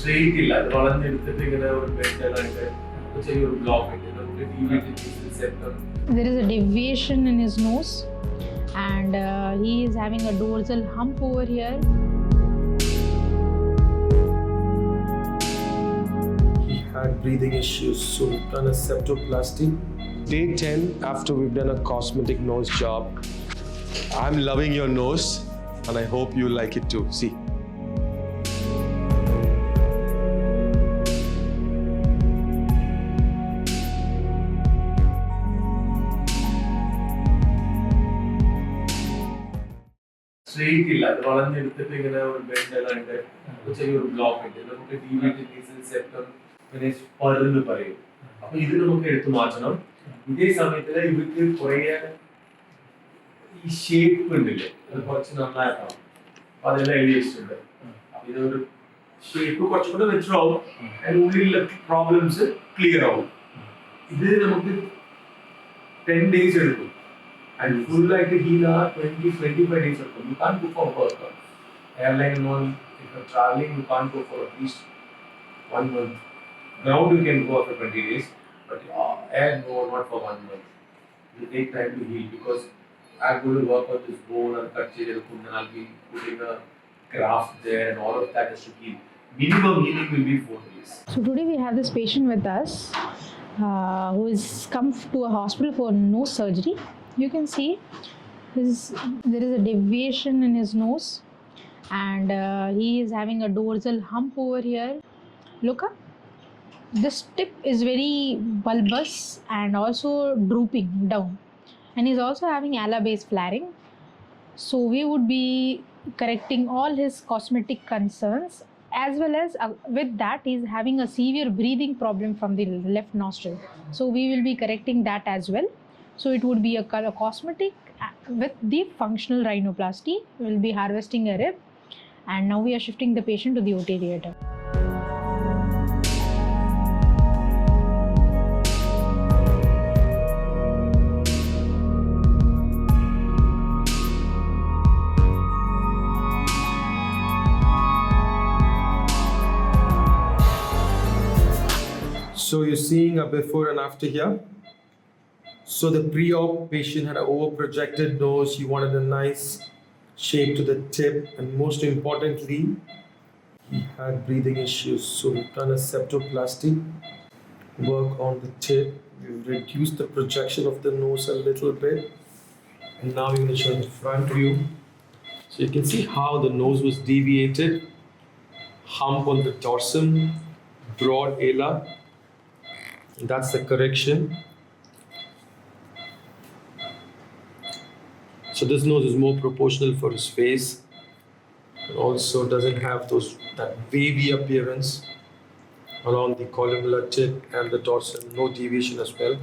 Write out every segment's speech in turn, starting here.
Straight ഇല്ല, അത് വളഞ്ഞെടുത്തിട്ട് ഇങ്ങനെ ഒരു ബെൻഡായിട്ട് ചെറിയൊരു ബ്ലോക്ക് ഉണ്ട്. നമുക്ക് There is a deviation in his nose and he is having a dorsal hump over here. He had breathing issues, so we've done a septoplasty. Day 10 after we've done a cosmetic nose job. I'm loving your nose and I hope you like it too. See. Straight ഇല്ല, അത് വളഞ്ഞെടുത്തിട്ട് ഇങ്ങനെ ഒരു ബെൻഡായിട്ട് ചെറിയൊരു block ഉണ്ട്. നമുക്ക് septum പിന്നെ spur എന്ന് പറയും. അപ്പൊ ഇത് നമുക്ക് എടുത്തു മാറ്റണം. ഇതേ സമയത്ത് ഇവർക്ക് കുറെ ഈ ഷേപ്പ് ഉണ്ടല്ലേ, അത് കുറച്ച് നന്നാക്കണം. അപ്പൊ അതെല്ലാം എഴുതി വെച്ചിട്ടുണ്ട്. അപ്പൊ ഇതൊരു ഷേപ്പ് കുറച്ചുകൂടെ ബെറ്റർ ആവും, അതിനുള്ളിലുള്ള പ്രോബ്ലംസ് ക്ലിയർ ആവും. ഇത് നമുക്ക് 10 days എടുക്കും. And full like the heal are 20-25 days or so. You can't go for work. Airline on, if you're traveling, you can't go for at least 1 month. Ground you can go after 20 days, but air no, not for 1 month. You take time to heal because I'm going to work on this bone and cut and I'll be putting a graft there and all of that is to heal. Minimum healing will be 4 days. So today we have this patient with us who has come to a hospital for nose surgery. You can see there is a deviation in his nose and he is having a dorsal hump over here. Look up. This tip is very bulbous and also drooping down, and he's also having ala base flaring. So we would be correcting all his cosmetic concerns, as well as with that he's having a severe breathing problem from the left nostril. So we will be correcting that as well. So it would be a cosmetic with the functional rhinoplasty. We will be harvesting a rib, and now we are shifting the patient to the OT theatre. So you're seeing a before and after here. So the pre-op patient had an over-projected nose. He wanted a nice shape to the tip, and most importantly, he had breathing issues. So we've done a septoplasty, work on the tip. We've reduced the projection of the nose a little bit, and now we're going to show the front view. So you can see how the nose was deviated, hump on the dorsum, broad ala. And that's the correction. So this nose is more proportional for his face, and also doesn't have that wavy appearance around the columnar tip and the dorsal. No deviation as well.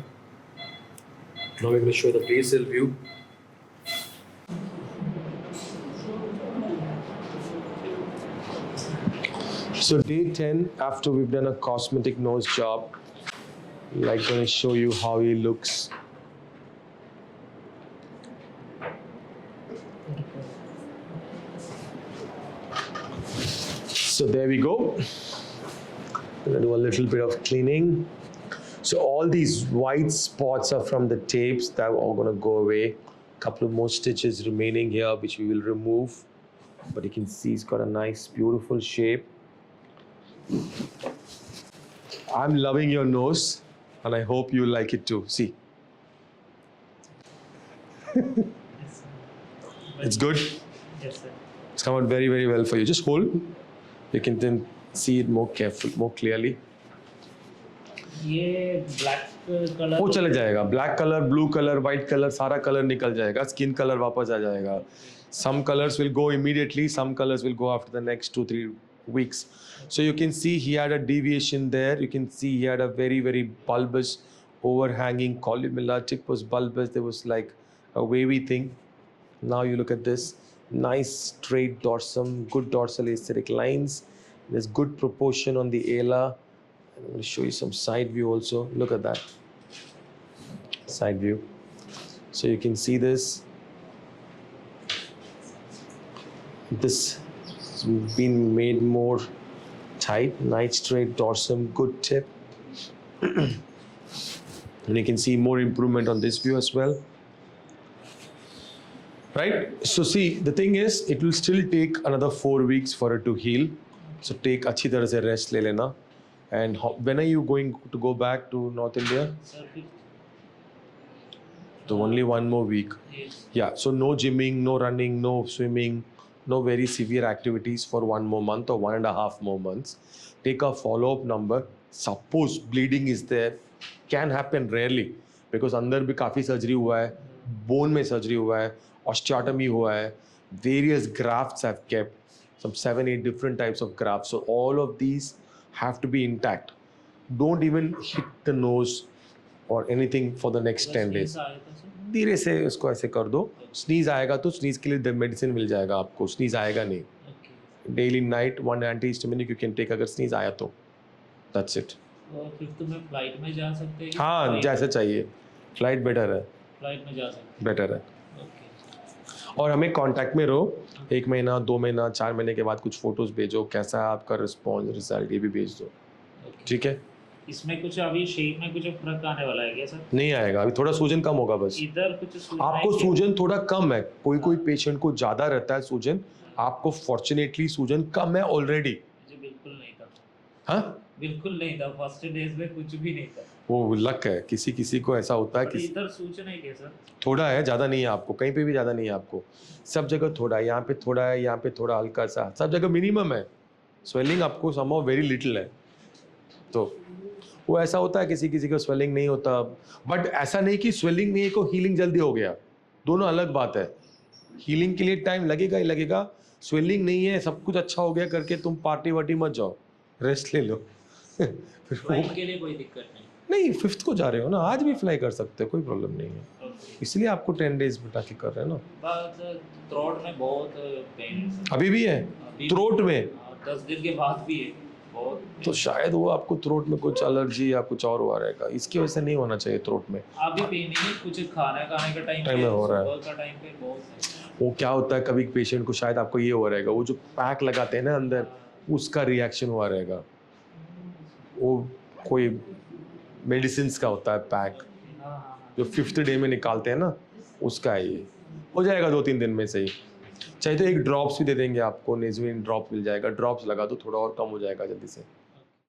Now we're going to show the basal view. So day 10 after we've done a cosmetic nose job, like going to show you how he looks. So there we go. I'm gonna do a little bit of cleaning. So all these white spots are from the tapes that are all gonna go away. Couple of more stitches remaining here, which we will remove. But you can see it's got a nice, beautiful shape. I'm loving your nose, and I hope you like it too. See. It's good? Yes, sir. It's come out very, very well for you. Just hold. You can then see it more clearly. ये black colour वो चले जाएगा. Black color, blue color, white color, सारा color निकल जाएगा. Skin color वापस आ जाएगा. Some colors will go immediately. Some colors will go after the next 2-3 weeks. So you can see he had a deviation there. You can see he had a very, very bulbous, overhanging columella. Tip was bulbous. There was like a wavy thing. Now you look at this. Nice straight dorsum, good dorsal aesthetic lines. There's good proportion on the ala. I'm going to show you some side view also. Look at that. Side view. So you can see this. This has been made more tight, nice straight dorsum, good tip. And you can see more improvement on this view as well. Right? So see, the thing is, it will still take another 4 weeks for it to heal. So take अच्छी तरह से rest ले लेना. And when are you going to go back to North India? Sir, fifth. So only 1 more week. Yes. Yeah, so no gymming, no running, no swimming, no very severe activities for 1 more month or 1.5 more months. Take a follow-up number. Suppose bleeding is there, can happen rarely because अंदर भी काफ़ी surgery हुआ है, bone में surgery हुआ है, osteotomy हुआ है, various grafts have kept, some 7-8 different types of grafts. So all of these have to be intact. Don't even hit the nose or anything for the next 10 days. Sneeze आया था sir? धीरे से उसको ऐसे कर दो. स्नीज आएगा तो स्नीज के लिए मेडिसिन मिल जाएगा आपको. स्नीज आएगा नहीं. Okay. Daily night 1 antihistaminic you can take अगर स्नीज आया तो. That's it. और फिफ्थ में फ्लाइट में जा सकते हैं? हाँ, जैसे चाहिए. फ्लाइट बेटर है. फ्लाइट में जा सकते बेटर है. हैं. ओके. और हमें कांटेक्ट में रहो. 1 महीना 2 महीना 4 महीने के बाद कुछ फोटोज भेजो, कैसा है आपका रिस्पॉन्स, रिजल्ट, ये भी भेज दो. ओके. ठीक है. इसमें कुछ अभी शेप में कुछ फर्क आने वाला है क्या सर? नहीं आएगा अभी, थोड़ा सूजन कम होगा बस. इधर कुछ सूजन आपको है क्या? सूजन थोड़ा कम है. कोई पेशेंट को ज़्यादा रहता है सूजन. आपको फॉर्चुनेटली सूजन कम है ऑलरेडी. मुझे बिल्कुल नहीं था. हाँ, बिल्कुल नहीं था. फर्स्ट डेज में कुछ भी नहीं था. वो लक है. किसी किसी को ऐसा होता है. पर किसी इधर सूजन है क्या सर? थोड़ा है, ज़्यादा नहीं है आपको. कहीं पे भी ज़्यादा नहीं है आपको. सब जगह थोड़ा है. यहाँ पे थोड़ा है, यहाँ पे थोड़ा हल्का सा. सब जगह मिनिमम है. स्वेलिंग आपको समहाउ वेरी लिटिल है. तो वो ऐसा होता है, किसी किसी को स्वेलिंग नहीं होता. बट ऐसा नहीं कि स्वेलिंग नहीं है को हीलिंग जल्दी हो गया. दोनों अलग बात है. हीलिंग के लिए टाइम लगेगा ही लगेगा. स्वेलिंग नहीं है, सब कुछ अच्छा हो गया करके तुम पार्टी वार्टी मत जाओ. रेस्ट ले लो. फिर फ्लाइट के लिए कोई दिक्कत नहीं. नहीं, 5th को जा रहे हो ना, आज भी फ्लाई कर सकते हो, कोई प्रॉब्लम नहीं है. ओके. इसलिए आपको 10 डेज बिता के कर रहे हैं ना. बस थ्रोट में बहुत पेन है सर. अभी भी है अभी थ्रोट में. 10 दिन के बाद भी है बहुत. तो शायद वो आपको थ्रोट में कुछ एलर्जी या कुछ और हुआ रहेगा. इसकी वजह से नहीं होना चाहिए थ्रोट में. अभी पेन नहीं है. कुछ खाने का टाइम में हो रहा है. सुबह का टाइम पे बहुत है. वो क्या होता है, कभी पेशेंट को शायद आपको ये हुआ रहेगा, वो जो पैक लगाते हैं ना अंदर, उसका रिएक्शन हुआ रहेगा. वो कोई मेडिसिन का होता है पैक, हाँ, हाँ. जो 5th डे में निकालते हैं ना, उसका है ये. हो जाएगा 2-3 दिन में से ही. चाहिए तो एक ड्रॉप्स भी दे देंगे आपको. नेज़ुइन ड्रॉप मिल जाएगा. ड्रॉप्स लगा दो, थोड़ा और कम हो जाएगा जल्दी से.